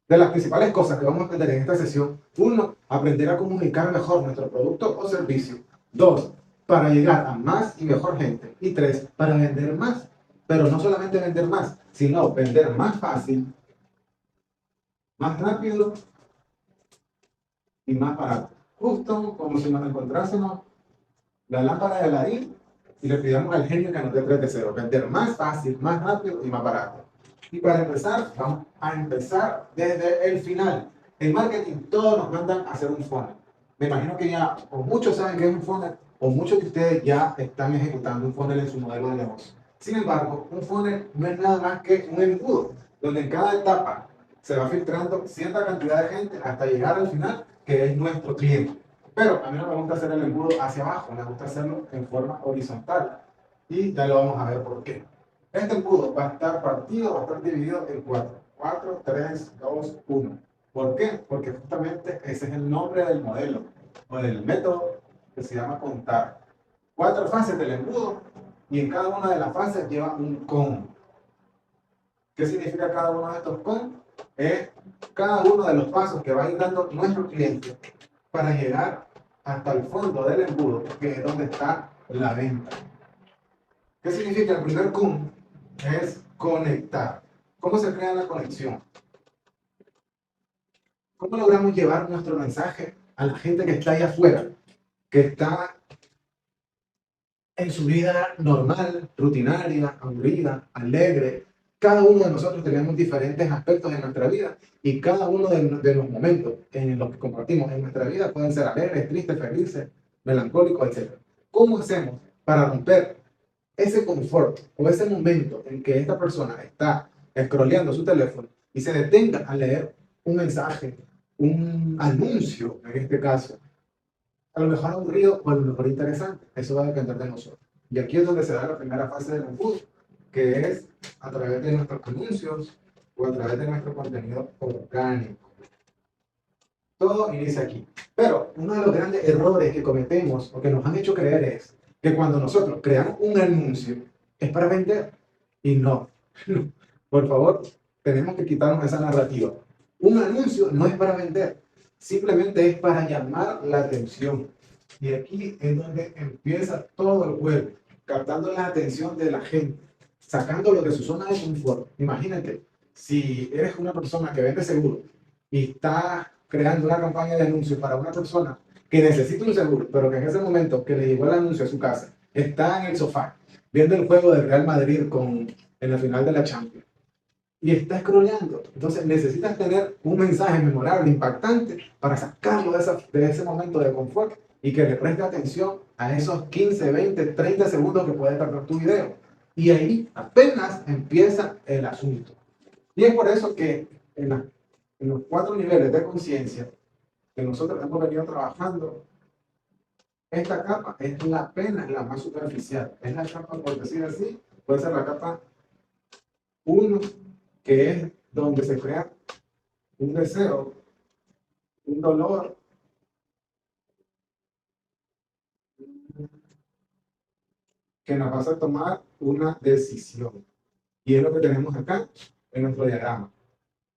De las principales cosas que vamos a aprender en esta sesión: uno, aprender a comunicar mejor nuestro producto o servicio; dos, para llegar a más y mejor gente; y tres, para vender más. Pero no solamente vender más, sino vender más fácil, más rápido y más barato. Justo como si nos encontrásemos la lámpara de Aladín y le pidamos al genio que nos dé tres deseos: vender más fácil, más rápido y más barato. Y para empezar, vamos a empezar desde el final. En marketing todos nos mandan a hacer un funnel. Me imagino que ya o muchos saben que es un funnel, o muchos de ustedes ya están ejecutando un funnel en su modelo de negocio. Sin embargo, un funnel no es nada más que un embudo, donde en cada etapa se va filtrando cierta cantidad de gente hasta llegar al final, que es nuestro cliente. Pero a mí no me gusta hacer el embudo hacia abajo, me gusta hacerlo en forma horizontal. Y ya lo vamos a ver por qué. Este embudo va a estar partido, va a estar dividido en cuatro. 4, 3, 2, 1. ¿Por qué? Porque justamente ese es el nombre del modelo o del método, que se llama contar. 4 fases del embudo, y en cada una de las fases lleva un con. ¿Qué significa cada uno de estos con? Es cada uno de los pasos que va a ir dando nuestro cliente para llegar hasta el fondo del embudo, que es donde está la venta. ¿Qué significa el primer con? Es conectar. ¿Cómo se crea la conexión? ¿Cómo logramos llevar nuestro mensaje a la gente que está allá afuera, que está en su vida normal, rutinaria, aburrida, alegre? Cada uno de nosotros tenemos diferentes aspectos en nuestra vida, y cada uno de los momentos en los que compartimos en nuestra vida pueden ser alegres, tristes, felices, melancólicos, etc. ¿Cómo hacemos para romper ese confort o ese momento en que esta persona está scrolleando su teléfono y se detenga a leer un mensaje, un anuncio en este caso, a lo mejor aburrido o a lo mejor interesante? Eso va a depender de nosotros. Y aquí es donde se da la primera fase del embudo, que es a través de nuestros anuncios o a través de nuestro contenido orgánico. Todo inicia aquí. Pero uno de los grandes errores que cometemos o que nos han hecho creer es que cuando nosotros creamos un anuncio es para vender. Y no. Por favor, tenemos que quitarnos esa narrativa. Un anuncio no es para vender, simplemente es para llamar la atención. Y aquí es donde empieza todo el juego, captando la atención de la gente, sacándolo de su zona de confort. Imagínate, si eres una persona que vende seguro y está creando una campaña de anuncios para una persona que necesita un seguro, pero que en ese momento que le llegó el anuncio a su casa, está en el sofá viendo el juego del Real Madrid en la final de la Champions y está scrolleando. Entonces necesitas tener un mensaje memorable, impactante, para sacarlo de ese momento de confort y que le preste atención a esos 15, 20, 30 segundos que puede tardar tu video. Y ahí apenas empieza el asunto. Y es por eso que en los 4 niveles de conciencia que nosotros hemos venido trabajando, esta capa es la pena, la más superficial. Es la capa, por decir así, puede ser la capa 1, que es donde se crea un deseo, un dolor, que nos va a hacer tomar una decisión. Y es lo que tenemos acá en nuestro diagrama.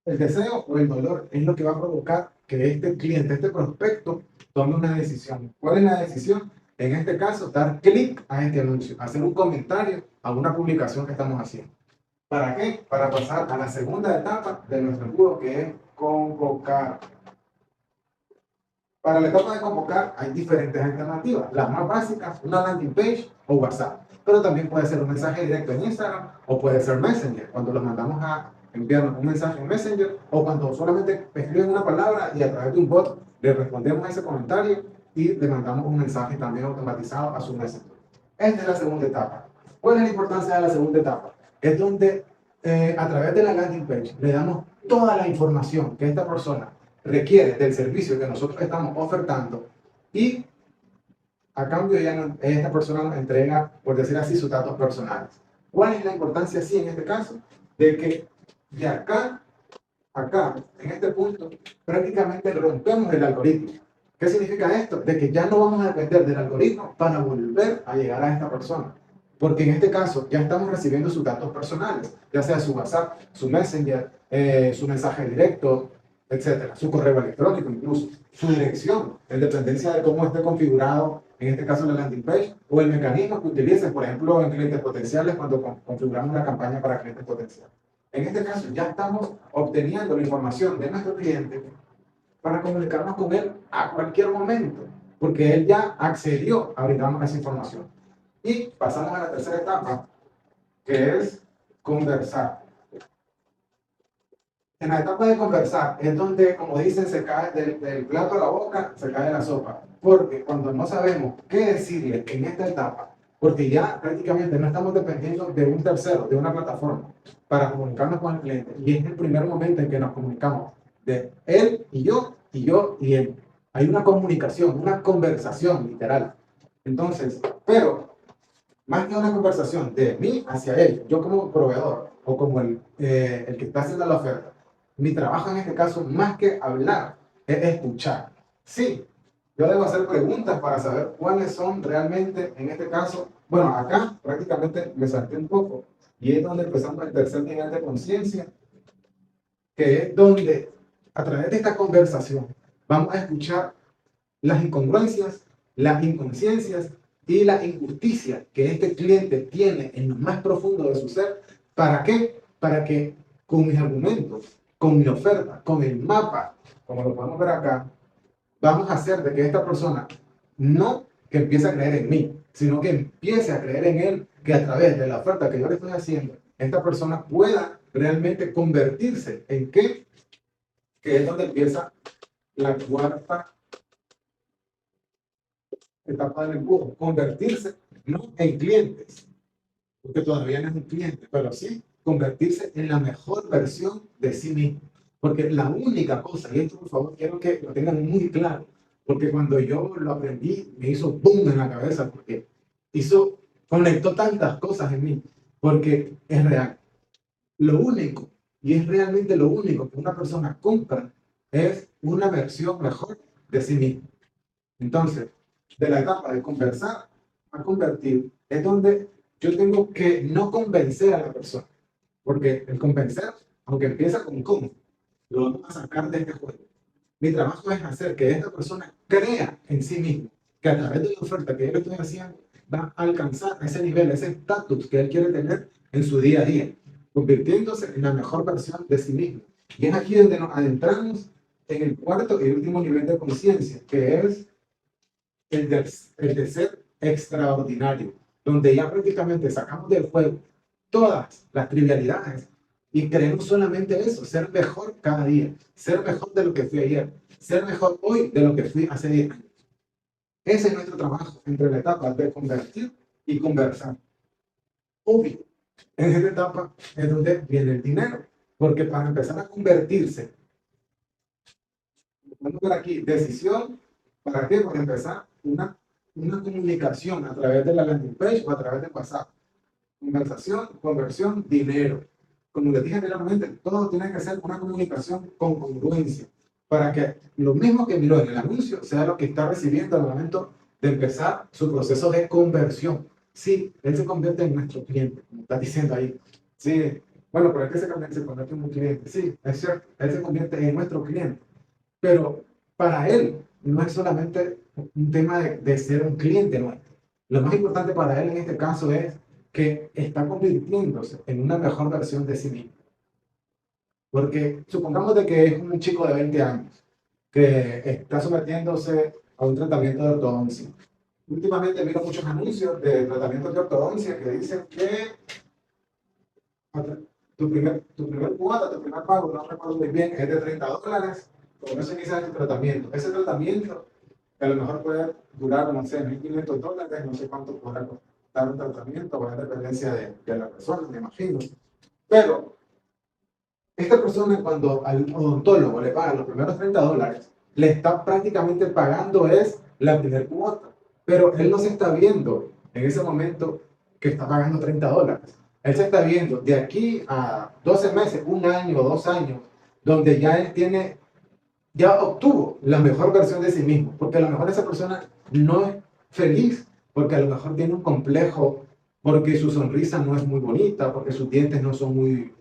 El deseo o el dolor es lo que va a provocar que este cliente, este prospecto, tome una decisión. ¿Cuál es la decisión? En este caso, dar clic a este anuncio, hacer un comentario a una publicación que estamos haciendo. ¿Para qué? Para pasar a la segunda etapa de nuestro embudo, que es convocar. Para la etapa de convocar hay diferentes alternativas. Las más básicas, una landing page o WhatsApp. Pero también puede ser un mensaje directo en Instagram o puede ser Messenger, cuando los mandamos a enviarnos un mensaje en Messenger, o cuando solamente escriben una palabra y a través de un bot le respondemos a ese comentario y le mandamos un mensaje también automatizado a su Messenger. Esta es la segunda etapa. ¿Cuál es la importancia de la segunda etapa? Es donde a través de la landing page le damos toda la información que esta persona requiere del servicio que nosotros estamos ofertando, y a cambio ya esta persona nos entrega, por decir así, sus datos personales. ¿Cuál es la importancia, sí, en este caso? De que de acá, en este punto, prácticamente rompemos el algoritmo. ¿Qué significa esto? De que ya no vamos a depender del algoritmo para volver a llegar a esta persona. Porque en este caso ya estamos recibiendo sus datos personales, ya sea su WhatsApp, su Messenger, su mensaje directo, etcétera. Su correo electrónico incluso, su dirección, en dependencia de cómo esté configurado, en este caso la landing page, o el mecanismo que utilices, por ejemplo, en clientes potenciales, cuando configuramos una campaña para clientes potenciales. En este caso, ya estamos obteniendo la información de nuestro cliente para comunicarnos con él a cualquier momento, porque él ya accedió a brindarnos esa información. Y pasamos a la tercera etapa, que es conversar. En la etapa de conversar es donde, como dicen, se cae del plato a la boca, se cae la sopa. Porque cuando no sabemos qué decirle en esta etapa, porque ya prácticamente no estamos dependiendo de un tercero, de una plataforma, para comunicarnos con el cliente. Y es el primer momento en que nos comunicamos de él y yo, y yo y él. Hay una comunicación, una conversación literal. Entonces, pero más que una conversación de mí hacia él, yo como proveedor o como el que está haciendo la oferta, mi trabajo en este caso, más que hablar, es escuchar. Sí, yo debo hacer preguntas para saber cuáles son realmente, en este caso, bueno, acá prácticamente me salté un poco y es donde empezamos el tercer nivel de conciencia, que es donde a través de esta conversación vamos a escuchar las incongruencias, las inconsciencias y la injusticia que este cliente tiene en lo más profundo de su ser. ¿Para qué? Para que con mis argumentos, con mi oferta, con el mapa, como lo podemos ver acá, vamos a hacer de que esta persona no que empiece a creer en mí, sino que empiece a creer en él, que a través de la oferta que yo le estoy haciendo, esta persona pueda realmente convertirse en qué, que es donde empieza la cuarta etapa del embudo, convertirse no en clientes, porque todavía no es un cliente, pero sí convertirse en la mejor versión de sí mismo. Porque la única cosa, y esto por favor quiero que lo tengan muy claro, porque cuando yo lo aprendí me hizo boom en la cabeza, porque conectó tantas cosas en mí, porque es real. Lo único, y es realmente lo único que una persona compra, es una versión mejor de sí mismo. Entonces, de la etapa de conversar a convertir, es donde yo tengo que no convencer a la persona. Porque el convencer, aunque empieza con cómo, lo vamos a sacar de este juego. Mi trabajo es hacer que esta persona crea en sí mismo, que a través de la oferta que yo le estoy haciendo, va a alcanzar ese nivel, ese estatus que él quiere tener en su día a día, convirtiéndose en la mejor versión de sí mismo. Y es aquí donde nos adentramos en el cuarto y último nivel de conciencia, que es el de ser extraordinario, donde ya prácticamente sacamos del juego todas las trivialidades y queremos solamente eso, ser mejor cada día, ser mejor de lo que fui ayer, ser mejor hoy de lo que fui hace 10 años. Ese es nuestro trabajo entre la etapa de convertir y conversar. Obvio, en esta etapa es donde viene el dinero, porque para empezar a convertirse, vamos a ver aquí, decisión, ¿para qué? Para empezar una comunicación a través de la landing page o a través de WhatsApp. Conversación, conversión, dinero. Como les dije anteriormente, todo tiene que ser una comunicación con congruencia para que lo mismo que miró en el anuncio sea lo que está recibiendo al momento de empezar su proceso de conversión. Sí, él se convierte en nuestro cliente, como está diciendo ahí. Sí, bueno, pero es que se convierte en un cliente. Sí, es cierto, él se convierte en nuestro cliente. Pero para él no es solamente un tema de ser un cliente nuestro. Lo más importante para él en este caso es que está convirtiéndose en una mejor versión de sí mismo. Porque supongamos de que es un chico de 20 años que está sometiéndose a un tratamiento de ortodoncia. Últimamente miro muchos anuncios de tratamientos de ortodoncia que dicen que tu primer cuota, tu primer pago, no recuerdo muy bien, es de $30. Con eso inicias tu tratamiento. Ese tratamiento, que a lo mejor puede durar, no sé, $1,500, no sé cuánto podrá costar un tratamiento, va a dependencia de la persona, me imagino. Pero esta persona, cuando al odontólogo le paga los primeros $30, le está prácticamente pagando es la primera cuota. Pero él no se está viendo en ese momento que está pagando $30. Él se está viendo de aquí a 12 meses, un año, 2 años, donde ya él ya obtuvo la mejor versión de sí mismo, porque a lo mejor esa persona no es feliz, porque a lo mejor tiene un complejo, porque su sonrisa no es muy bonita, porque sus dientes no son muy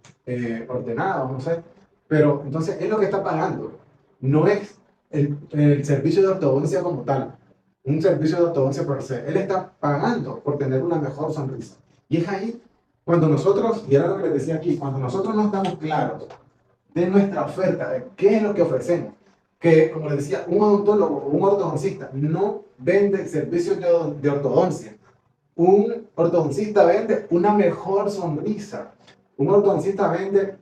ordenados, no sé. Pero entonces es lo que está pagando, no es el servicio de ortodoncia como tal, un servicio de ortodoncia per se. Él está pagando por tener una mejor sonrisa. Y es ahí cuando nosotros, y era lo que les decía aquí, cuando nosotros no estamos claros de nuestra oferta, de qué es lo que ofrecemos, que como les decía, un odontólogo o un ortodoncista no vende servicios de ortodoncia. Un ortodoncista vende una mejor sonrisa. Un ortodoncista vende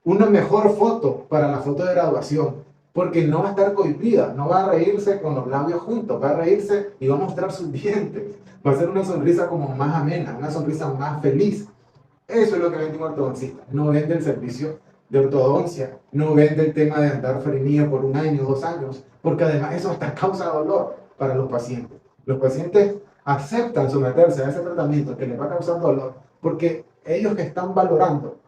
una mejor foto para la foto de graduación, porque no va a estar cohibida, no va a reírse con los labios juntos, va a reírse y va a mostrar sus dientes. Va a ser una sonrisa como más amena, una sonrisa más feliz. Eso es lo que vende un ortodoncista. No vende el servicio de ortodoncia, no vende el tema de andar frenía por 1 año, 2 años, porque además eso hasta causa dolor para los pacientes. Los pacientes aceptan someterse a ese tratamiento que les va a causar dolor porque ellos que están valorando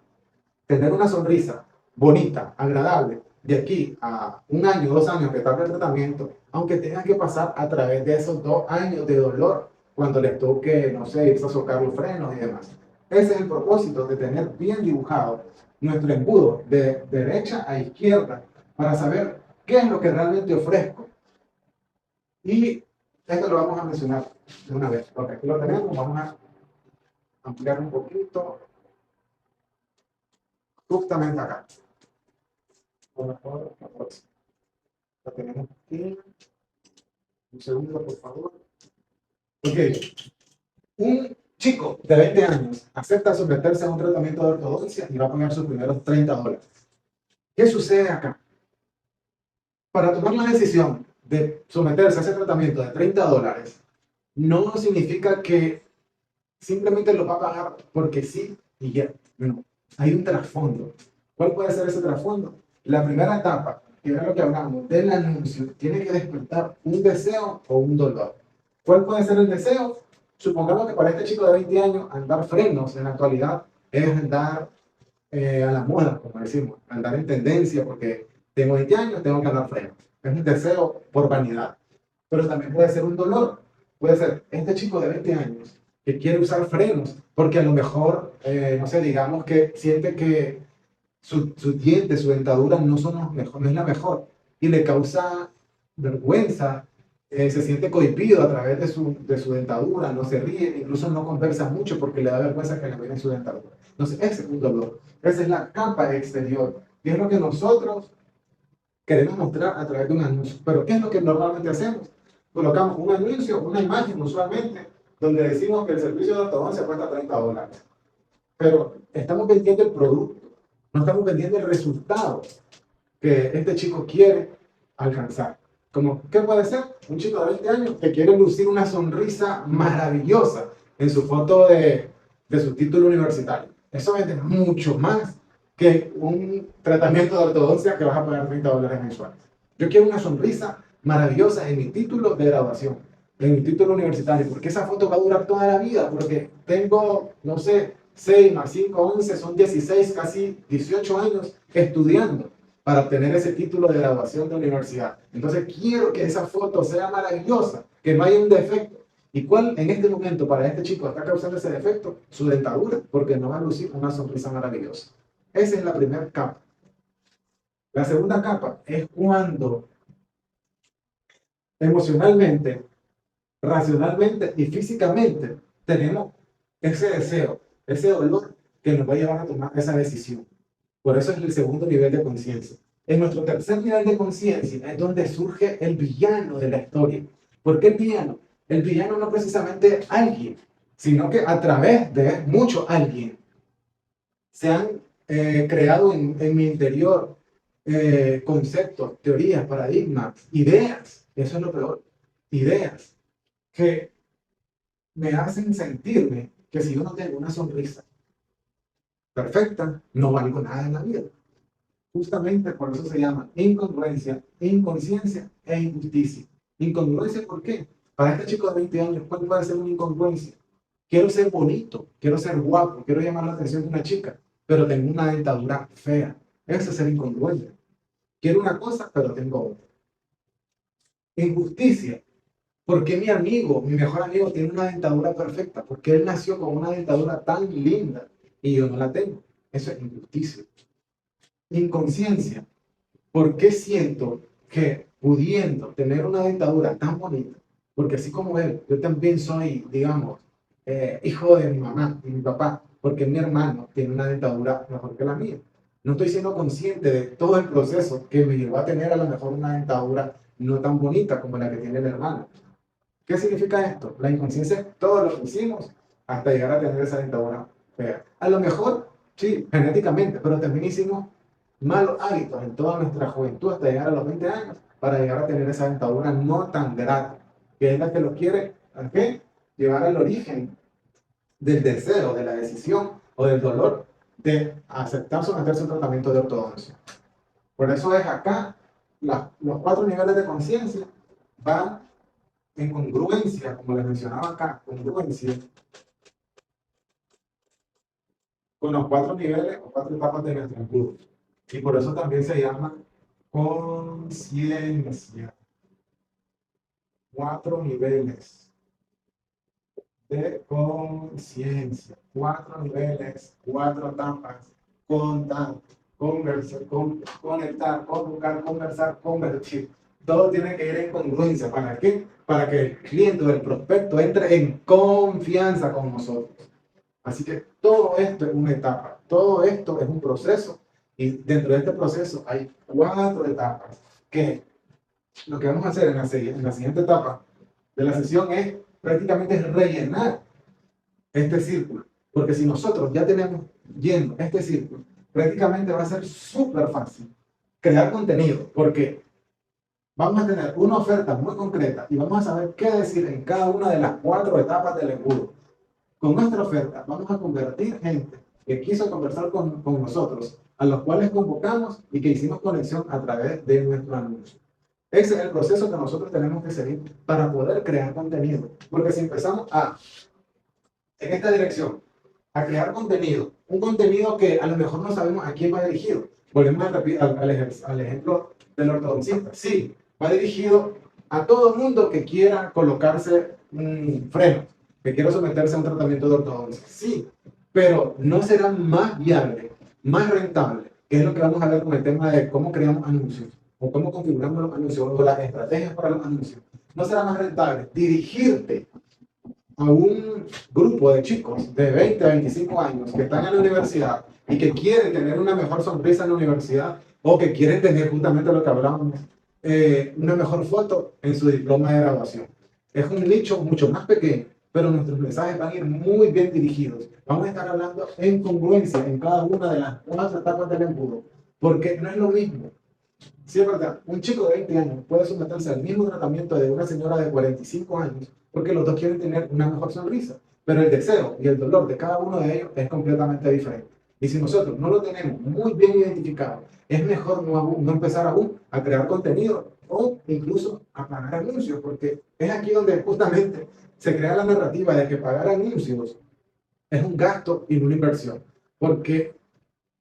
tener una sonrisa bonita, agradable, de aquí a 1 año, 2 años que tarde el tratamiento, aunque tengan que pasar a través de esos 2 años de dolor cuando les toque, no sé, irse a socar los frenos y demás. Ese es el propósito de tener bien dibujado nuestro embudo de derecha a izquierda para saber qué es lo que realmente ofrezco. Y esto lo vamos a mencionar de una vez, porque aquí lo tenemos, vamos a ampliar un poquito, justamente acá. Por favor, la próxima. La tenemos aquí. Un segundo, por favor. Ok. Un chico de 20 años acepta someterse a un tratamiento de ortodoncia y va a pagar sus primeros $30. ¿Qué sucede acá? Para tomar la decisión de someterse a ese tratamiento de $30, no significa que simplemente lo va a pagar porque sí y ya. No, hay un trasfondo. ¿Cuál puede ser ese trasfondo? La primera etapa, que era lo que hablamos del anuncio, tiene que despertar un deseo o un dolor. ¿Cuál puede ser el deseo? Supongamos que para este chico de 20 años, andar frenos en la actualidad es andar a la moda, como decimos, andar en tendencia, porque tengo 20 años, tengo que andar frenos. Es un deseo por vanidad. Pero también puede ser un dolor. Puede ser este chico de 20 años que quiere usar frenos, porque a lo mejor, no sé, digamos que siente que sus dientes, su dentadura no son los mejor, no es la mejor, y le causa vergüenza, se siente cohibido a través de su dentadura, no se ríe, incluso no conversa mucho porque le da vergüenza que le miren su dentadura. Entonces, ese es un dolor. Esa es la capa exterior, y es lo que nosotros queremos mostrar a través de un anuncio. Pero ¿qué es lo que normalmente hacemos? Colocamos un anuncio, una imagen usualmente, donde decimos que el servicio de ortodoncia cuesta $30. Pero estamos vendiendo el producto, no estamos vendiendo el resultado que este chico quiere alcanzar. Como, ¿qué puede ser? Un chico de 20 años que quiere lucir una sonrisa maravillosa en su foto de su título universitario. Eso vende mucho más que un tratamiento de ortodoncia que vas a pagar $30 mensuales. Yo quiero una sonrisa maravillosa en mi título de graduación, en mi título universitario, porque esa foto va a durar toda la vida, porque tengo, no sé, 6 más 5, 11, son 16, casi 18 años estudiando para obtener ese título de graduación de universidad. Entonces quiero que esa foto sea maravillosa, que no haya un defecto. ¿Y cuál en este momento para este chico está causando ese defecto? Su dentadura, porque no va a lucir una sonrisa maravillosa. Esa es la primera capa. La segunda capa es cuando emocionalmente, racionalmente y físicamente tenemos ese deseo, ese dolor que nos va a llevar a tomar esa decisión. Por eso es el segundo nivel de conciencia. En nuestro tercer nivel de conciencia es donde surge el villano de la historia. ¿Por qué el villano? El villano no precisamente alguien, sino que a través de mucho alguien se han creado en mi interior conceptos, teorías, paradigmas, ideas. Eso es lo peor. Ideas que me hacen sentirme que si yo no tengo una sonrisa perfecta, no valgo nada en la vida. Justamente por eso se llama incongruencia, inconsciencia e injusticia. Incongruencia, ¿por qué? Para este chico de 20 años, ¿cuál puede ser una incongruencia? Quiero ser bonito, quiero ser guapo, quiero llamar la atención de una chica, pero tengo una dentadura fea. Eso es ser incongruente. Quiero una cosa, pero tengo otra. Injusticia. ¿Por qué mi amigo, mi mejor amigo, tiene una dentadura perfecta? Porque él nació con una dentadura tan linda y yo no la tengo. Eso es injusticia. inconsciencia. ¿Por qué siento que pudiendo tener una dentadura tan bonita, porque así como él, yo también soy, digamos, hijo de mi mamá y mi papá, porque mi hermano tiene una dentadura mejor que la mía? No estoy siendo consciente de todo el proceso que me llevó a tener a lo mejor una dentadura no tan bonita como la que tiene el hermano. ¿Qué significa esto? La inconsciencia es todo lo que hicimos hasta llegar a tener esa dentadura fea. A lo mejor, sí, genéticamente, pero también hicimos malos hábitos en toda nuestra juventud hasta llegar a los 20 años para llegar a tener esa dentadura no tan grata, que es la que lo quiere, ¿a qué? Llevar al origen del deseo, de la decisión o del dolor de aceptar someterse a un tratamiento de ortodoncia. Por eso es acá, los 4 niveles de conciencia van en congruencia, como les mencionaba acá, congruencia con los 4 niveles o 4 etapas de nuestro embudo. Y por eso también se llama conciencia. 4 niveles de conciencia. 4 niveles, 4 etapas. Contar, conversar, conectar, convocar, conversar, convertir. Todo tiene que ir en congruencia. ¿Para qué? Para que el cliente o el prospecto entre en confianza con nosotros. Así que todo esto es una etapa, todo esto es un proceso y dentro de este proceso hay 4 etapas que lo que vamos a hacer en la siguiente etapa de la sesión es prácticamente rellenar este círculo, porque si nosotros ya tenemos lleno este círculo, prácticamente va a ser súper fácil crear contenido, porque vamos a tener una oferta muy concreta y vamos a saber qué decir en cada una de las 4 etapas del embudo. Con nuestra oferta vamos a convertir gente que quiso conversar con nosotros, a los cuales convocamos y que hicimos conexión a través de nuestro anuncio. Ese es el proceso que nosotros tenemos que seguir para poder crear contenido. Porque si empezamos en esta dirección, a crear contenido, un contenido que a lo mejor no sabemos a quién va dirigido. Volvemos al ejemplo del ortodoncista. Sí, va dirigido a todo mundo que quiera colocarse un freno, que quiera someterse a un tratamiento de ortodoncia. Sí, pero no será más viable, más rentable, que es lo que vamos a ver con el tema de cómo creamos anuncios, o cómo configuramos los anuncios, o las estrategias para los anuncios. No será más rentable dirigirte a un grupo de chicos de 20 a 25 años que están en la universidad y que quieren tener una mejor sonrisa en la universidad o que quieren tener justamente lo que hablábamos, una mejor foto en su diploma de graduación. Es un nicho mucho más pequeño, pero nuestros mensajes van a ir muy bien dirigidos. Vamos a estar hablando en congruencia en cada una de las 4 etapas del embudo, porque no es lo mismo. Sí, es verdad, un chico de 20 años puede someterse al mismo tratamiento de una señora de 45 años porque los dos quieren tener una mejor sonrisa, pero el deseo y el dolor de cada uno de ellos es completamente diferente. Y si nosotros no lo tenemos muy bien identificado, es mejor no empezar aún a crear contenido o incluso a pagar anuncios, porque es aquí donde justamente se crea la narrativa de que pagar anuncios es un gasto y no una inversión, porque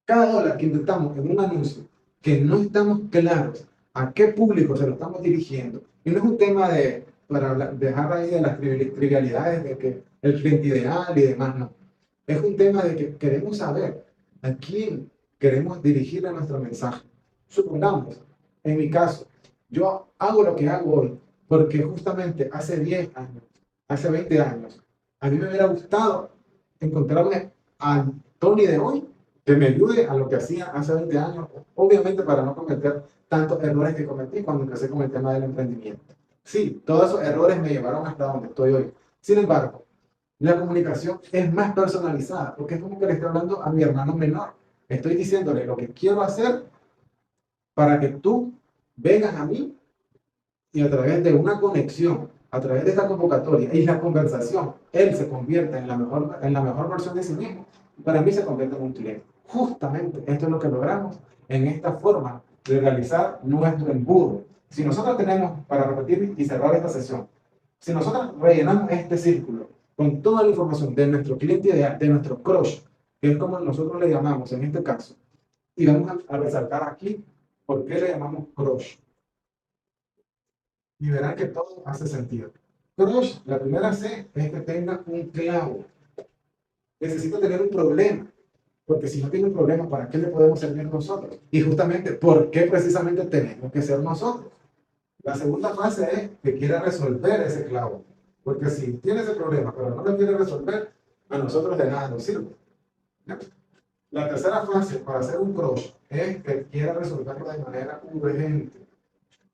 cada dólar que invirtamos en un anuncio que no estamos claros a qué público se lo estamos dirigiendo, y no es un tema de, para dejar ahí de las trivialidades de que el cliente ideal y demás, no. Es un tema de que queremos saber a quién queremos dirigir a nuestro mensaje. Supongamos, en mi caso, yo hago lo que hago hoy porque justamente hace 10 años, hace 20 años, a mí me hubiera gustado encontrarme al Tony de hoy que me ayude a lo que hacía hace 20 años, obviamente para no cometer tantos errores que cometí cuando empecé con el tema del emprendimiento. Sí, todos esos errores me llevaron hasta donde estoy hoy. Sin embargo, la comunicación es más personalizada, porque es como que le estoy hablando a mi hermano menor. Estoy diciéndole lo que quiero hacer para que tú vengas a mí y a través de una conexión, a través de esta convocatoria y la conversación, él se convierte en la mejor versión de sí mismo. Para mí se convierte en un cliente. Justamente esto es lo que logramos en esta forma de realizar nuestro embudo. Si nosotros tenemos, para repetir y cerrar esta sesión, si nosotros rellenamos este círculo con toda la información de nuestro cliente ideal, de nuestro crush, que es como nosotros le llamamos en este caso, y vamos a resaltar aquí por qué le llamamos crush. Y verán que todo hace sentido. Crush, la primera C es que tenga un clavo. Necesito tener un problema. Porque si no tiene un problema, ¿para qué le podemos servir nosotros? Y justamente, ¿por qué precisamente tenemos que ser nosotros? La segunda fase es que quiera resolver ese clavo. Porque si tiene ese problema, pero no lo quiere resolver, a nosotros de nada nos sirve. ¿Ya? La tercera fase para hacer un crush es que quiera resolverlo de manera urgente.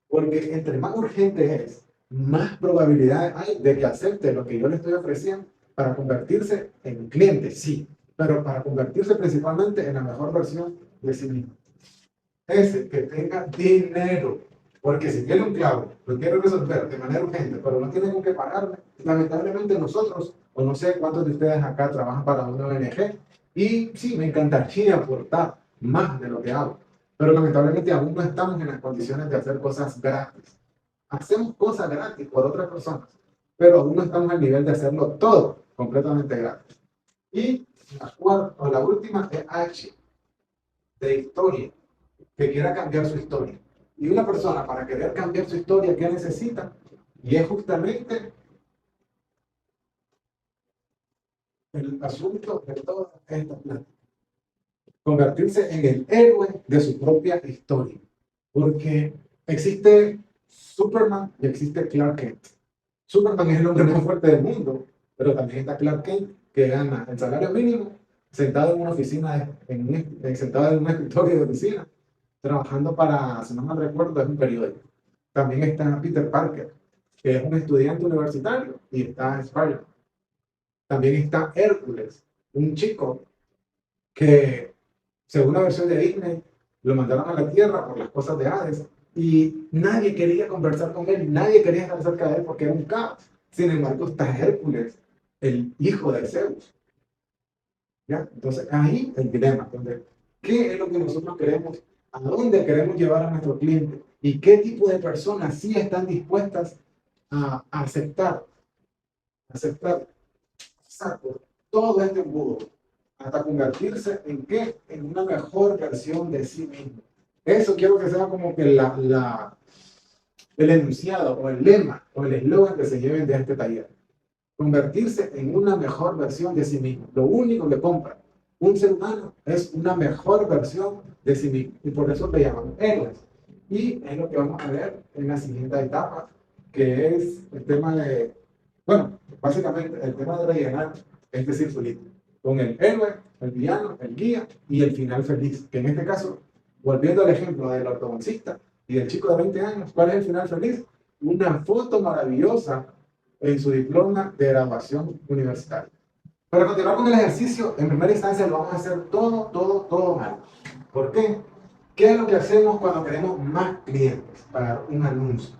Porque entre más urgente es, más probabilidad hay de que acepte lo que yo le estoy ofreciendo para convertirse en cliente, sí, pero para convertirse principalmente en la mejor versión de sí mismo. Ese que tenga dinero, porque si tiene un clavo, lo quiere resolver de manera urgente, pero no tiene con qué pagarle, lamentablemente nosotros, o no sé cuántos de ustedes acá trabajan para una ONG, y sí, me encantaría aportar más de lo que hago, pero lamentablemente aún no estamos en las condiciones de hacer cosas gratis. Hacemos cosas gratis por otras personas, pero aún no estamos al nivel de hacerlo todo completamente gratis. Y la cuarta, o la última es H, de historia, que quiera cambiar su historia. Y una persona para querer cambiar su historia, ¿qué necesita? Y es justamente el asunto de todas estas pláticas. Convertirse en el héroe de su propia historia. Porque existe Superman y existe Clark Kent. Superman es el hombre más fuerte del mundo, pero también está Clark Kent, que gana el salario mínimo, sentado en una oficina, sentado en un escritorio de oficina, trabajando para, si no mal recuerdo, es un periódico. También está Peter Parker, que es un estudiante universitario, y está Spider-Man. También está Hércules, un chico que, según la versión de Disney, lo mandaron a la Tierra por las cosas de Hades, y nadie quería conversar con él, nadie quería estar cerca de él porque era un caos. Sin embargo, está Hércules, el hijo de Zeus. ¿Ya? Entonces, ahí el dilema, donde, ¿qué es lo que nosotros queremos? ¿A dónde queremos llevar a nuestro cliente? ¿Y qué tipo de personas sí están dispuestas a aceptar por todo este embudo, hasta convertirse en qué? En una mejor versión de sí mismo? Eso quiero que sea como que el enunciado o el lema o el eslogan que se lleven de este taller. Convertirse en una mejor versión de sí mismo. Lo único que compra un ser humano es una mejor versión de sí mismo. Y por eso le llamamos héroes. Y es lo que vamos a ver en la siguiente etapa, que es el tema de, bueno, básicamente el tema de rellenar este circulito. Con el héroe, el villano, el guía y el final feliz. Que en este caso, volviendo al ejemplo del ortodoncista y del chico de 20 años, ¿cuál es el final feliz? Una foto maravillosa en su diploma de graduación universitaria. Para continuar con el ejercicio, en primera instancia lo vamos a hacer todo mal. ¿Por qué? ¿Qué es lo que hacemos cuando queremos más clientes para un anuncio?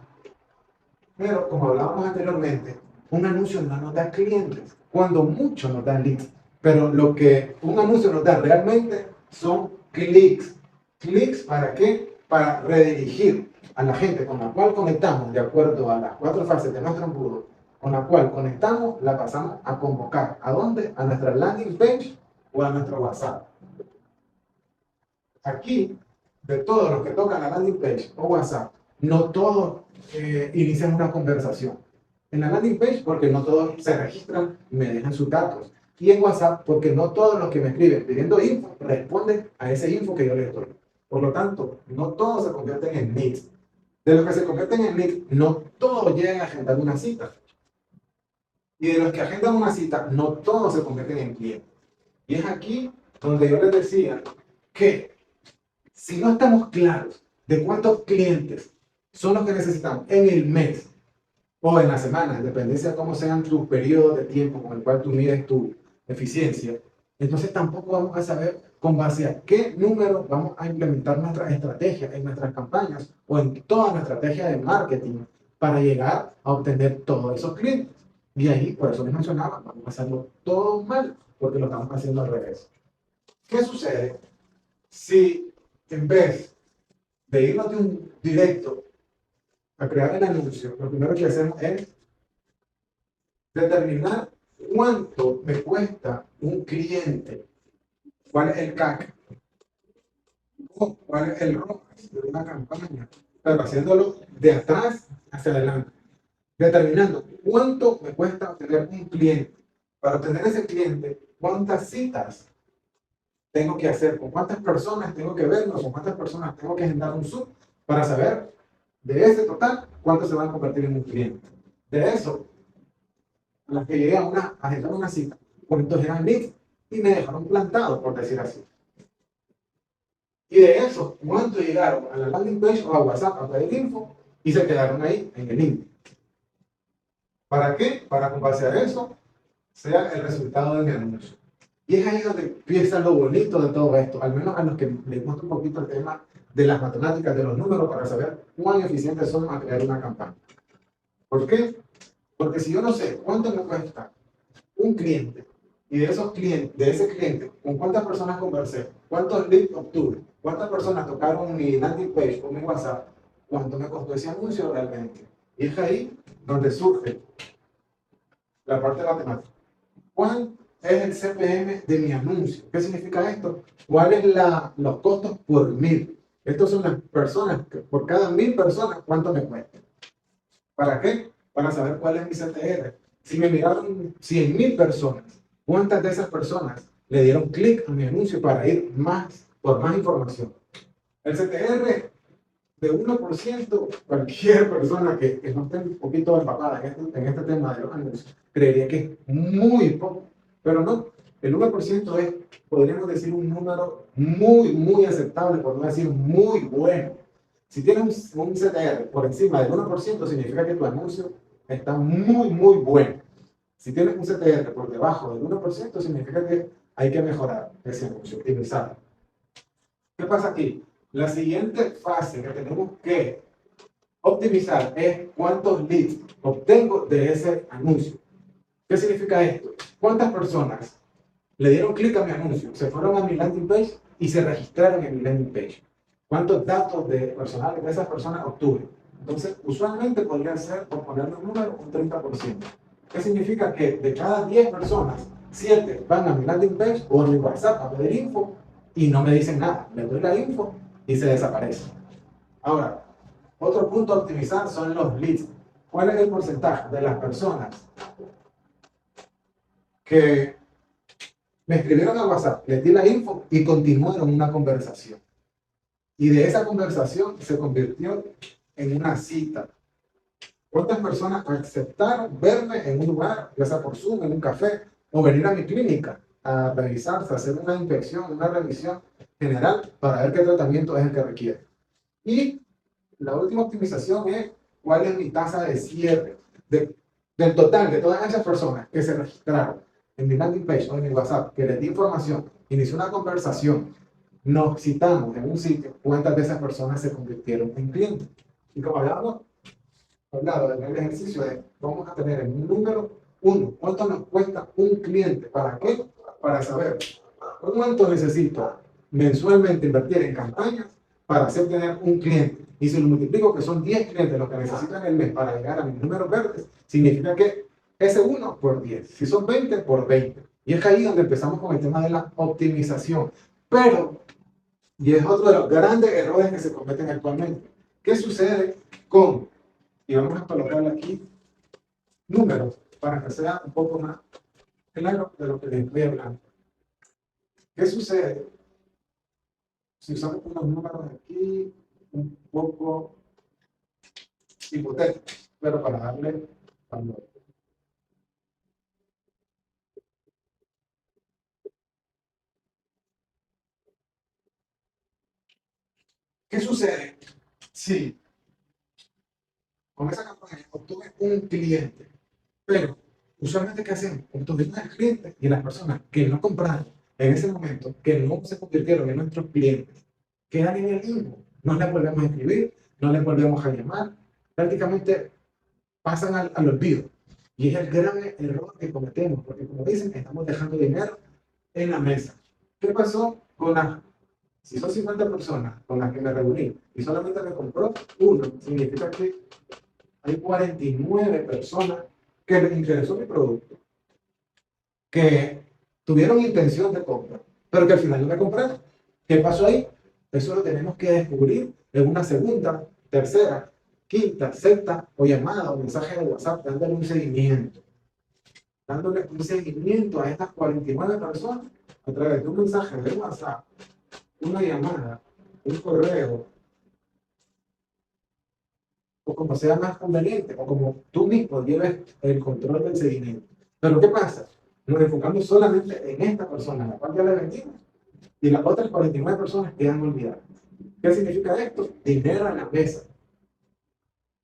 Pero, como hablábamos anteriormente, un anuncio no nos da clientes, cuando mucho nos da leads. Pero lo que un anuncio nos da realmente son clics. ¿Clics para qué? Para redirigir a la gente con la cual conectamos de acuerdo a las 4 fases de nuestro embudo, con la cual conectamos, la pasamos a convocar. ¿A dónde? A nuestra landing page o a nuestro WhatsApp. Aquí, de todos los que tocan la landing page o WhatsApp, no todos inician una conversación. En la landing page, porque no todos se registran y me dejan sus datos. Y en WhatsApp, porque no todos los que me escriben pidiendo info responden a ese info que yo les doy. Por lo tanto, no todos se convierten en leads. De los que se convierten en leads, no todos llegan a agendar una cita. Y de los que agendan una cita, no todos se convierten en clientes. Y es aquí donde yo les decía que si no estamos claros de cuántos clientes son los que necesitamos en el mes o en la semana, en dependencia de cómo sean tus periodos de tiempo con el cual tú mides tu eficiencia, entonces tampoco vamos a saber con base a qué número vamos a implementar nuestras estrategias en nuestras campañas o en toda nuestra estrategia de marketing para llegar a obtener todos esos clientes. Y ahí, por eso les mencionaba, vamos a hacerlo todo mal, porque lo estamos haciendo al revés. ¿Qué sucede si en vez de irnos de un directo a crear el anuncio, lo primero que hacemos es determinar cuánto me cuesta un cliente, cuál es el CAC, o cuál es el ROAS de una campaña, pero haciéndolo de atrás hacia adelante, determinando cuánto me cuesta obtener un cliente. Para obtener ese cliente, cuántas citas tengo que hacer, con cuántas personas tengo que vernos, con cuántas personas tengo que agendar un Zoom para saber de ese total cuántos se van a convertir en un cliente. De eso, a las que llegué a agendar una cita, cuántos eran leads y me dejaron plantado, por decir así. Y de eso, cuántos llegaron a la landing page o a WhatsApp a pedir info y se quedaron ahí en el link. ¿Para qué? Para con base a eso sea el resultado de mi anuncio. Y es ahí donde empieza lo bonito de todo esto, al menos a los que les gusta un poquito el tema de las matemáticas, de los números, para saber cuán eficientes son a crear una campaña. ¿Por qué? Porque si yo no sé cuánto me cuesta un cliente, y de esos clientes, de ese cliente, con cuántas personas conversé, cuántos leads obtuve, cuántas personas tocaron mi landing page o mi WhatsApp, cuánto me costó ese anuncio realmente. Y es ahí donde surge la parte matemática. ¿Cuál es el CPM de mi anuncio? ¿Qué significa esto? ¿Cuáles los costos por 1000? Estas son las personas, por cada 1000 personas, ¿cuánto me cuesta? ¿Para qué? Para saber cuál es mi CTR. Si me miraron 100.000 personas, ¿cuántas de esas personas le dieron clic a mi anuncio para ir por más información? El CTR de 1%, cualquier persona que no esté un poquito empapada en este tema de los anuncios, creería que es muy poco, pero no. El 1% es, podríamos decir, un número muy, muy aceptable, por no decir muy bueno. Si tienes un CTR por encima del 1%, significa que tu anuncio está muy, muy bueno. Si tienes un CTR por debajo del 1%, significa que hay que mejorar ese anuncio, optimizarlo. ¿Qué pasa aquí? La siguiente fase que tenemos que optimizar es cuántos leads obtengo de ese anuncio. ¿Qué significa esto? ¿Cuántas personas le dieron clic a mi anuncio, se fueron a mi landing page y se registraron en mi landing page? ¿Cuántos datos personales de esas personas obtuve? Entonces, usualmente podría ser, por ponerle un número, un 30%. ¿Qué significa? Que de cada 10 personas, 7 van a mi landing page o a mi WhatsApp a pedir info y no me dicen nada. Les doy la info y se desaparece. Ahora, otro punto a optimizar son los leads. ¿Cuál es el porcentaje de las personas que me escribieron a WhatsApp, les di la info y continuaron una conversación? Y de esa conversación se convirtió en una cita. ¿Cuántas personas aceptaron verme en un lugar, ya sea por Zoom, en un café, o venir a mi clínica a revisarse, a hacer una inspección, una revisión general para ver qué tratamiento es el que requiere? Y la última optimización es cuál es mi tasa de cierre del total de todas esas personas que se registraron en mi landing page o en mi WhatsApp, que les di información, inicié una conversación, nos citamos en un sitio, cuántas de esas personas se convirtieron en clientes. Y como hablábamos, hablado en el ejercicio de, vamos a tener en un número uno, ¿cuánto nos cuesta un cliente? ¿Para qué? Para saber cuánto necesito mensualmente invertir en campañas para hacer tener un cliente. Y si lo multiplico, que son 10 clientes los que necesitan el mes para llegar a mis números verdes, significa que ese 1 por 10. Si son 20, por 20. Y es ahí donde empezamos con el tema de la optimización. Pero, y es otro de los grandes errores que se cometen actualmente, ¿qué sucede con, y vamos a colocarle aquí números para que sea un poco más claro de lo que les estoy hablando? ¿Qué sucede si usamos unos números aquí un poco hipotéticos, pero para darle valor? ¿Qué sucede si con esa campaña obtuve un cliente, pero usualmente qué hacemos? Obtuvimos el cliente y las personas que no compraron en ese momento, que no se convirtieron en nuestros clientes, quedan en el limbo? No les volvemos a escribir, no les volvemos a llamar, prácticamente pasan al olvido. Y es el gran error que cometemos, porque como dicen, estamos dejando dinero en la mesa. ¿Qué pasó con si son 50 personas con las que me reuní y solamente me compró uno? Significa que hay 49 personas que les interesó mi producto, que tuvieron intención de compra, pero que al final no me compraron. ¿Qué pasó ahí? Eso lo tenemos que descubrir en una segunda, tercera, quinta, sexta o llamada o mensaje de WhatsApp, dándole un seguimiento. dándole un seguimiento a estas 49 personas a través de un mensaje de WhatsApp, una llamada, un correo, o como sea más conveniente, o como tú mismo lleves el control del seguimiento. Pero ¿qué pasa? Nos enfocamos solamente en esta persona, a la cual ya le vendimos, y las otras 49 personas quedan olvidadas. ¿Qué significa esto? Dinero en la mesa.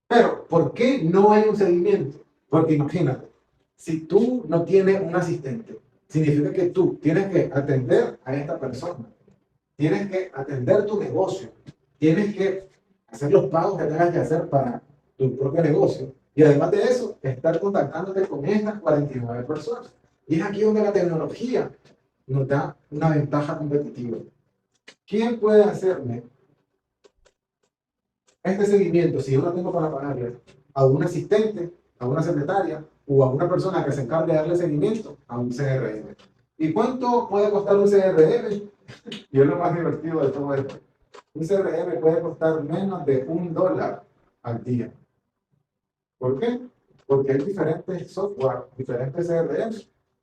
Pero, ¿por qué no hay un seguimiento? Porque imagínate, si tú no tienes un asistente, significa que tú tienes que atender a esta persona, tienes que atender tu negocio, tienes que hacer los pagos que tengas que hacer para tu propio negocio y además de eso, estar contactándote con estas 49 personas. Y es aquí donde la tecnología nos da una ventaja competitiva. ¿Quién puede hacerme este seguimiento si yo no tengo para pagarle a un asistente, a una secretaria o a una persona que se encargue de darle seguimiento a un CRM? ¿Y cuánto puede costar un CRM? Y es lo más divertido de todo esto. Un CRM puede costar menos de $1 al día. ¿Por qué? Porque hay diferentes software, diferentes CRM.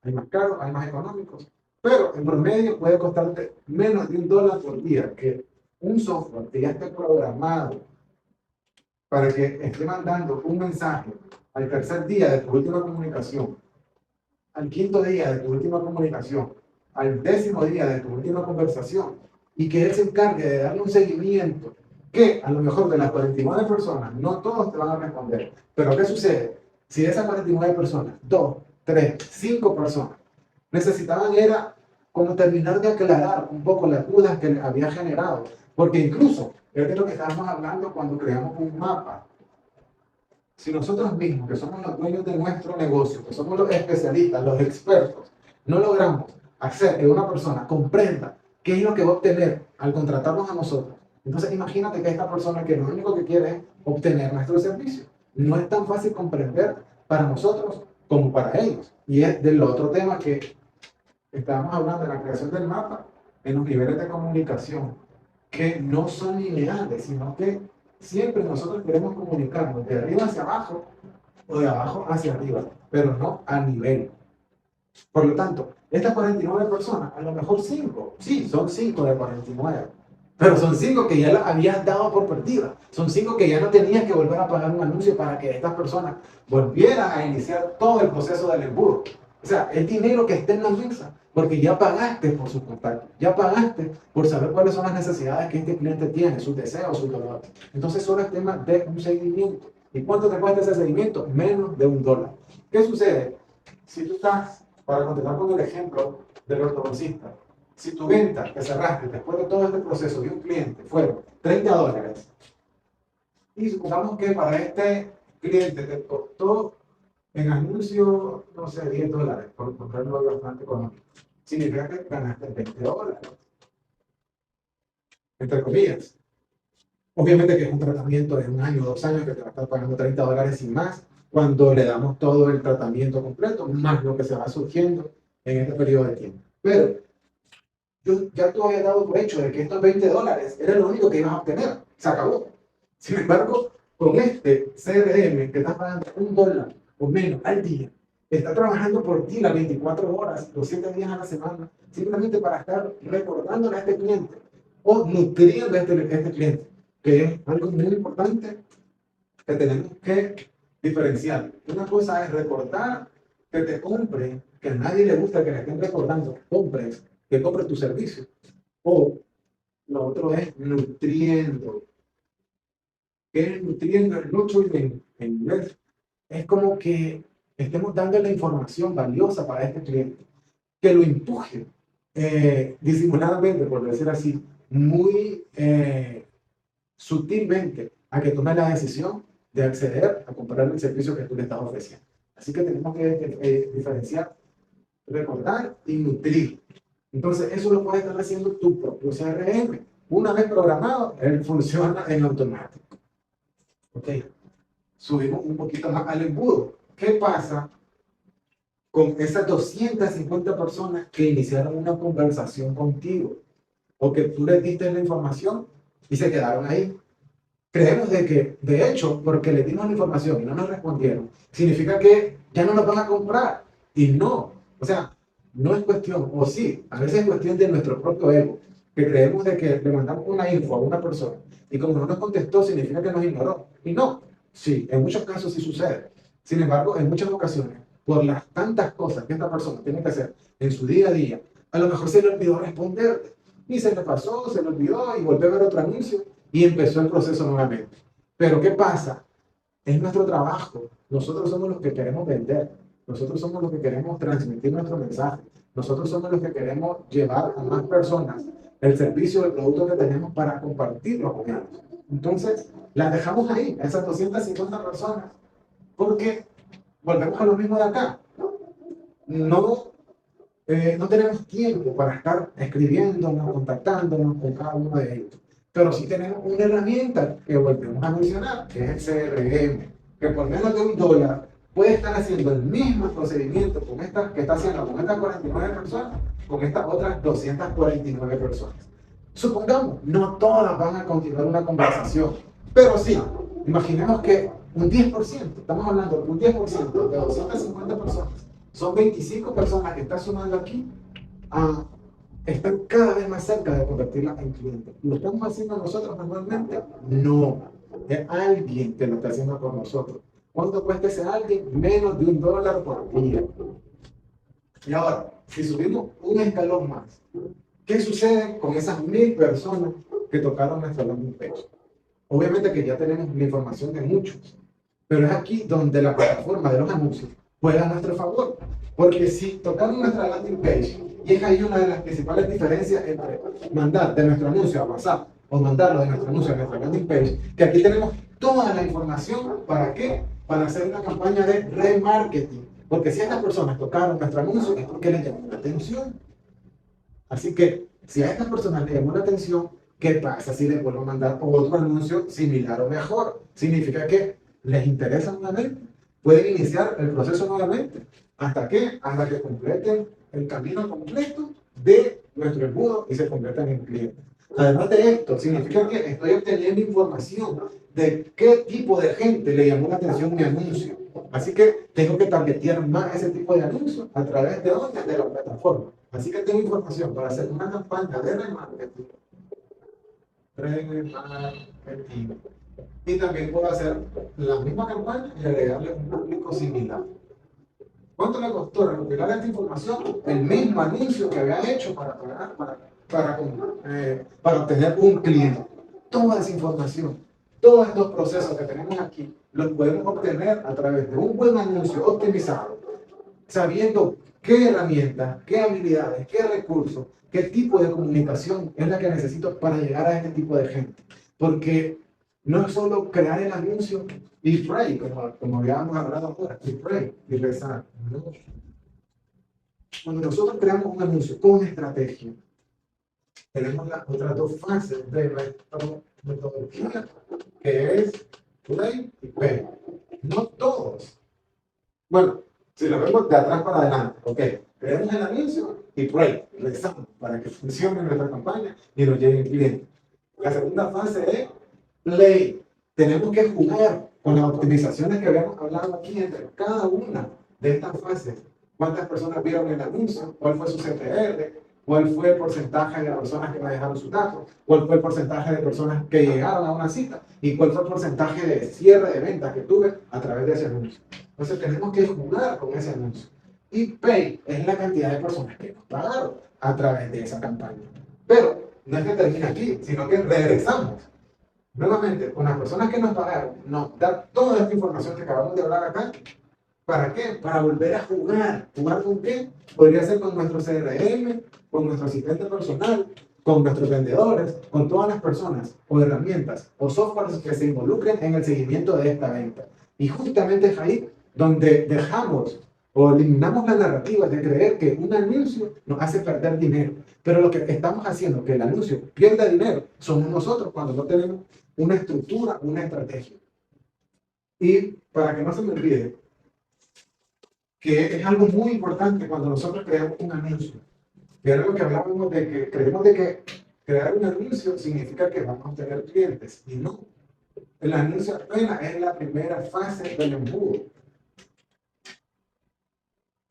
Hay más caros, hay más económicos. Pero en promedio puede costarte menos de $1 por día que un software que ya esté programado para que esté mandando un mensaje al tercer día de tu última comunicación, al quinto día de tu última comunicación, al 10º día de tu última conversación, y que él se encargue de darle un seguimiento, que a lo mejor de las 49 personas, no todos te van a responder. Pero ¿qué sucede? Si de esas 49 personas, 2, 3, 5 personas necesitaban era como terminar de aclarar un poco las dudas que había generado, porque incluso, es de lo que estábamos hablando cuando creamos un mapa. Si nosotros mismos, que somos los dueños de nuestro negocio, que somos los especialistas, los expertos, no logramos hacer que una persona comprenda qué es lo que va a obtener al contratarnos a nosotros, entonces imagínate que esta persona que lo único que quiere es obtener nuestro servicio. No es tan fácil comprender para nosotros como para ellos. Y es del otro tema que estábamos hablando de la creación del mapa en los niveles de comunicación, que no son lineales, sino que siempre nosotros queremos comunicarnos de arriba hacia abajo o de abajo hacia arriba, pero no a nivel. Por lo tanto, estas 49 personas, a lo mejor 5, sí, son 5 de 49, pero son 5 que ya las habías dado por perdidas, son 5 que ya no tenías que volver a pagar un anuncio para que estas personas volvieran a iniciar todo el proceso del embudo. O sea, el dinero que está en la mesa, porque ya pagaste por su contacto, ya pagaste por saber cuáles son las necesidades que este cliente tiene, sus deseos, sus dolores. Entonces, solo es tema de un seguimiento. ¿Y cuánto te cuesta ese seguimiento? Menos de $1. ¿Qué sucede? Si tú estás, para continuar con el ejemplo del ortodoncista, si tu venta que cerraste después de todo este proceso de un cliente fueron $30, y supongamos que para este cliente te costó en anuncio, no sé, $10, por ponerlo bastante económico, significa que ganaste $20, entre comillas. Obviamente que es un tratamiento de 1 año, 2 años, que te va a estar pagando $30 y más, cuando le damos todo el tratamiento completo, más lo que se va surgiendo en este periodo de tiempo. Pero ya tú habías dado por hecho de que estos $20 era lo único que ibas a obtener. Se acabó. Sin embargo, con este CRM que estás pagando $1 o menos al día, está trabajando por ti las 24 horas, los 7 días a la semana, simplemente para estar recordándole a este cliente o nutriendo a este cliente, que es algo muy importante que tenemos que diferenciar. Una cosa es recordar que te compre, que a nadie le gusta que le estén recordando, que compre tu servicio. O lo otro es nutriendo. ¿Qué es nutriendo? El nurturing en inglés es como que estemos dando la información valiosa para este cliente, que lo empuje disimuladamente, por decir así, muy sutilmente a que tome la decisión de acceder a comprar el servicio que tú le estás ofreciendo. Así que tenemos que diferenciar, recordar y nutrir. Entonces, eso lo puedes estar haciendo tu propio CRM. Una vez programado, él funciona en automático. Ok, subimos un poquito más al embudo. ¿Qué pasa con esas 250 personas que iniciaron una conversación contigo? O que tú les diste la información y se quedaron ahí. Creemos de que, de hecho, porque les dimos la información y no nos respondieron, significa que ya no nos van a comprar. Y no, o sea, no es cuestión, o sí, a veces es cuestión de nuestro propio ego, que creemos de que le mandamos una info a una persona y como no nos contestó significa que nos ignoró. Y no, sí, en muchos casos sí sucede. Sin embargo, en muchas ocasiones, por las tantas cosas que esta persona tiene que hacer en su día a día, a lo mejor se le olvidó responder y se le pasó, se le olvidó y volvió a ver otro anuncio y empezó el proceso nuevamente. Pero ¿qué pasa? Es nuestro trabajo. Nosotros somos los que queremos vender. Nosotros somos los que queremos transmitir nuestro mensaje. Nosotros somos los que queremos llevar a más personas el servicio o el producto que tenemos para compartirlo con ellos. Entonces, las dejamos ahí, esas 250 personas, porque volvemos a lo mismo de acá. No, no tenemos tiempo para estar escribiéndonos, contactándonos con cada uno de ellos. Pero sí tenemos una herramienta que volvemos a mencionar, que es el CRM, que por menos de $1 puede estar haciendo el mismo procedimiento con esta, que está haciendo con estas 49 personas, con estas otras 249 personas. Supongamos, no todas van a continuar una conversación, pero sí, imaginemos que un 10%, estamos hablando de un 10% de 250 personas, son 25 personas que están sumando aquí, están cada vez más cerca de convertirlas en clientes. ¿Lo estamos haciendo nosotros manualmente? No, es alguien que lo está haciendo por nosotros. ¿Cuánto cuesta ese alguien? Menos de $1 por día. Y ahora, si subimos un escalón más, ¿qué sucede con esas 1000 personas que tocaron nuestra landing page? Obviamente que ya tenemos la información de muchos, pero es aquí donde la plataforma de los anuncios juega a nuestro favor. Porque si tocaron nuestra landing page, y es ahí una de las principales diferencias entre mandar de nuestro anuncio a WhatsApp o mandarlo de nuestro anuncio a nuestra landing page, que aquí tenemos toda la información. ¿Para qué? Para hacer una campaña de remarketing. Porque si estas personas tocaron nuestro anuncio es porque les llamó la atención. Así que si a estas personas les llamó la atención, ¿qué pasa si les vuelvo a mandar otro anuncio similar o mejor? Significa que les interesa nuevamente. Pueden iniciar el proceso nuevamente. ¿Hasta qué? Hasta que completen el camino completo de nuestro embudo y se conviertan en clientes. Además de esto, significa que estoy obteniendo información de qué tipo de gente le llamó la atención mi anuncio. Así que tengo que targetear más ese tipo de anuncios a través de dónde? De la plataforma. Así que tengo información para hacer una campaña de remarketing. Remarketing. Y también puedo hacer la misma campaña y agregarle un público similar. ¿Cuánto me costó recopilar esta información? El mismo anuncio que había hecho para obtener un cliente. Toda esa información, todos estos procesos que tenemos aquí, los podemos obtener a través de un buen anuncio optimizado, sabiendo qué herramientas, qué habilidades, qué recursos, qué tipo de comunicación es la que necesito para llegar a este tipo de gente. Porque no es solo crear el anuncio y pray, como habíamos hablado ahora, y pray, y rezar. ¿No? Cuando nosotros creamos un anuncio con estrategia, tenemos las otras dos fases de nuestra metodología, que es pray y pay. No todos. Bueno, si lo vemos de atrás para adelante, ok, creamos el anuncio y pray, rezamos para que funcione nuestra campaña y nos llegue el cliente. La segunda fase es play. Tenemos que jugar con las optimizaciones que habíamos hablado aquí entre cada una de estas fases. ¿Cuántas personas vieron el anuncio? ¿Cuál fue su CTR? ¿Cuál fue el porcentaje de personas que me dejaron sus datos? ¿Cuál fue el porcentaje de personas que llegaron a una cita? ¿Y cuál fue el porcentaje de cierre de ventas que tuve a través de ese anuncio? Entonces tenemos que jugar con ese anuncio. Y pay es la cantidad de personas que nos pagaron a través de esa campaña. Pero no es que termine aquí, sino que regresamos nuevamente con las personas que nos pagaron, nos da toda esta información que acabamos de hablar acá. ¿Para qué? Para volver a jugar. ¿Jugar con qué? Podría ser con nuestro CRM, con nuestro asistente personal, con nuestros vendedores, con todas las personas o herramientas o softwares que se involucren en el seguimiento de esta venta. Y justamente es ahí donde dejamos o eliminamos la narrativa de creer que un anuncio nos hace perder dinero. Pero lo que estamos haciendo que el anuncio pierda dinero somos nosotros cuando no tenemos una estructura, una estrategia. Y para que no se me olvide, que es algo muy importante cuando nosotros creamos un anuncio. Que era lo que hablábamos de que creemos de que crear un anuncio significa que vamos a tener clientes. Y no. El anuncio apenas es la primera fase del embudo.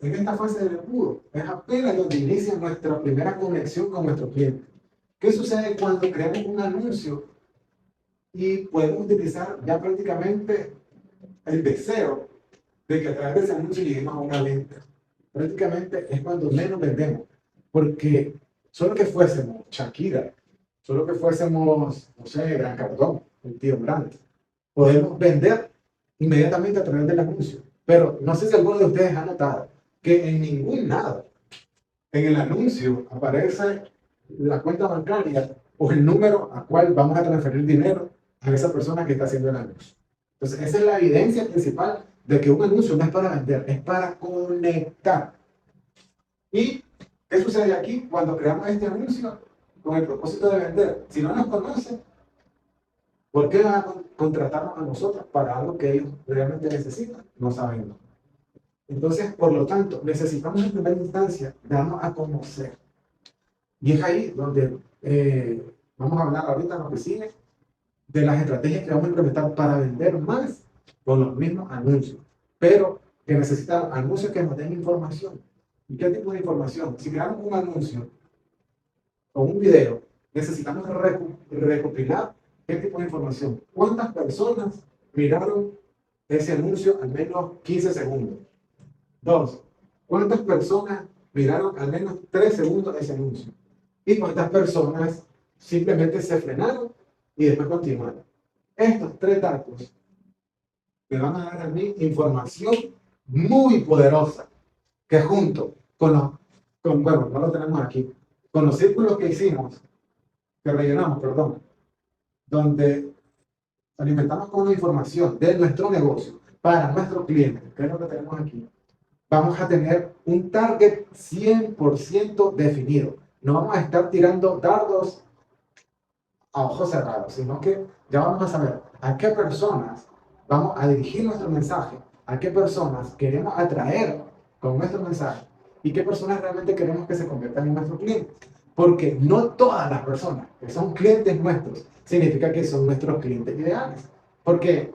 en esta fase del embudo es apenas donde inicia nuestra primera conexión con nuestro cliente. ¿Qué sucede cuando creamos un anuncio y podemos utilizar ya prácticamente el deseo de que a través de ese anuncio lleguemos a una venta? Prácticamente es cuando menos vendemos, porque solo que fuésemos Shakira, solo que fuésemos, no sé, Gran Cardón, el tío Grande, podemos vender inmediatamente a través del anuncio. Pero no sé si alguno de ustedes ha notado que en ningún lado en el anuncio aparece la cuenta bancaria o el número a cual vamos a transferir dinero a esa persona que está haciendo el anuncio. Entonces, esa es la evidencia principal de que un anuncio no es para vender, es para conectar. ¿Y qué sucede aquí cuando creamos este anuncio con el propósito de vender? Si no nos conocen, ¿por qué van a contratarnos a nosotros para algo que ellos realmente necesitan? No sabemos. Entonces, por lo tanto, necesitamos en primera instancia darnos a conocer. Y es ahí donde vamos a hablar ahorita en lo que sigue de las estrategias que vamos a implementar para vender más con los mismos anuncios. Pero que necesitamos anuncios que nos den información. ¿Y qué tipo de información? Si creamos un anuncio o un video, necesitamos recopilar qué tipo de información. ¿Cuántas personas miraron ese anuncio al menos 15 segundos? Dos, ¿cuántas personas miraron al menos 3 segundos ese anuncio? ¿Y cuántas personas simplemente se frenaron y después continuaron? Estos 3 datos me van a dar a mí información muy poderosa que junto con bueno, no lo tenemos aquí, con los círculos que hicimos, que rellenamos, perdón, donde alimentamos con la información de nuestro negocio para nuestro cliente, que es lo que tenemos aquí, vamos a tener un target 100% definido. No vamos a estar tirando dardos a ojos cerrados, sino que ya vamos a saber a qué personas vamos a dirigir nuestro mensaje, a qué personas queremos atraer con nuestro mensaje y qué personas realmente queremos que se conviertan en nuestros clientes. Porque no todas las personas que son clientes nuestros significa que son nuestros clientes ideales. Porque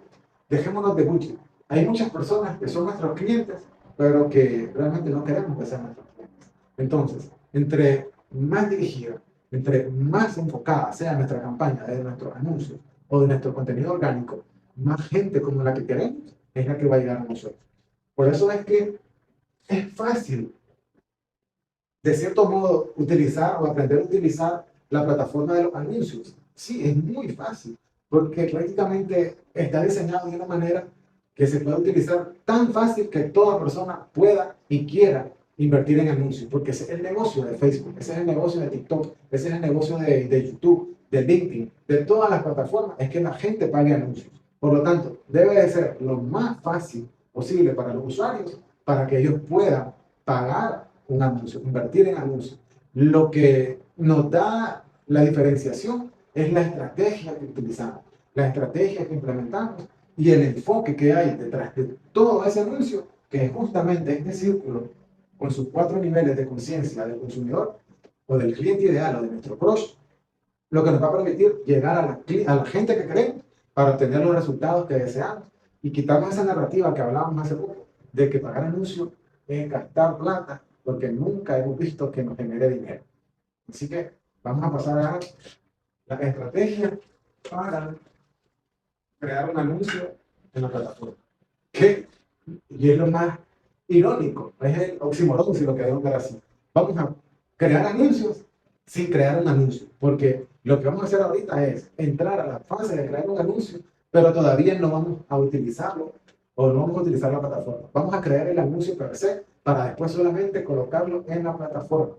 dejémonos de bullshit. Hay muchas personas que son nuestros clientes, pero que realmente no queremos que sean nuestros clientes. Entonces, entre más dirigida, entre más enfocada sea nuestra campaña de nuestros anuncios o de nuestro contenido orgánico, más gente como la que queremos es la que va a llegar a nosotros. Por eso es que es fácil, de cierto modo, utilizar o aprender a utilizar la plataforma de los anuncios. Sí, es muy fácil, porque prácticamente está diseñado de una manera que se puede utilizar tan fácil que toda persona pueda y quiera invertir en anuncios, porque ese es el negocio de Facebook, ese es el negocio de TikTok, ese es el negocio de YouTube, de LinkedIn, de todas las plataformas, es que la gente pague anuncios. Por lo tanto, debe de ser lo más fácil posible para los usuarios para que ellos puedan pagar un anuncio, invertir en anuncios. Lo que nos da la diferenciación es la estrategia que utilizamos, la estrategia que implementamos y el enfoque que hay detrás de todo ese anuncio, que es justamente este círculo con sus 4 niveles de conciencia del consumidor o del cliente ideal o de nuestro crush, lo que nos va a permitir llegar a la gente que queremos para obtener los resultados que deseamos y quitarnos esa narrativa que hablábamos hace poco de que pagar anuncios es gastar plata porque nunca hemos visto que nos genere dinero. Así que vamos a pasar a la estrategia para crear un anuncio en la plataforma. ¿Qué? Y es lo más irónico, es el oxímoron, si lo queremos ver así. Vamos a crear anuncios sin crear un anuncio, porque lo que vamos a hacer ahorita es entrar a la fase de crear un anuncio, pero todavía no vamos a utilizarlo o no vamos a utilizar la plataforma. Vamos a crear el anuncio per se para después solamente colocarlo en la plataforma.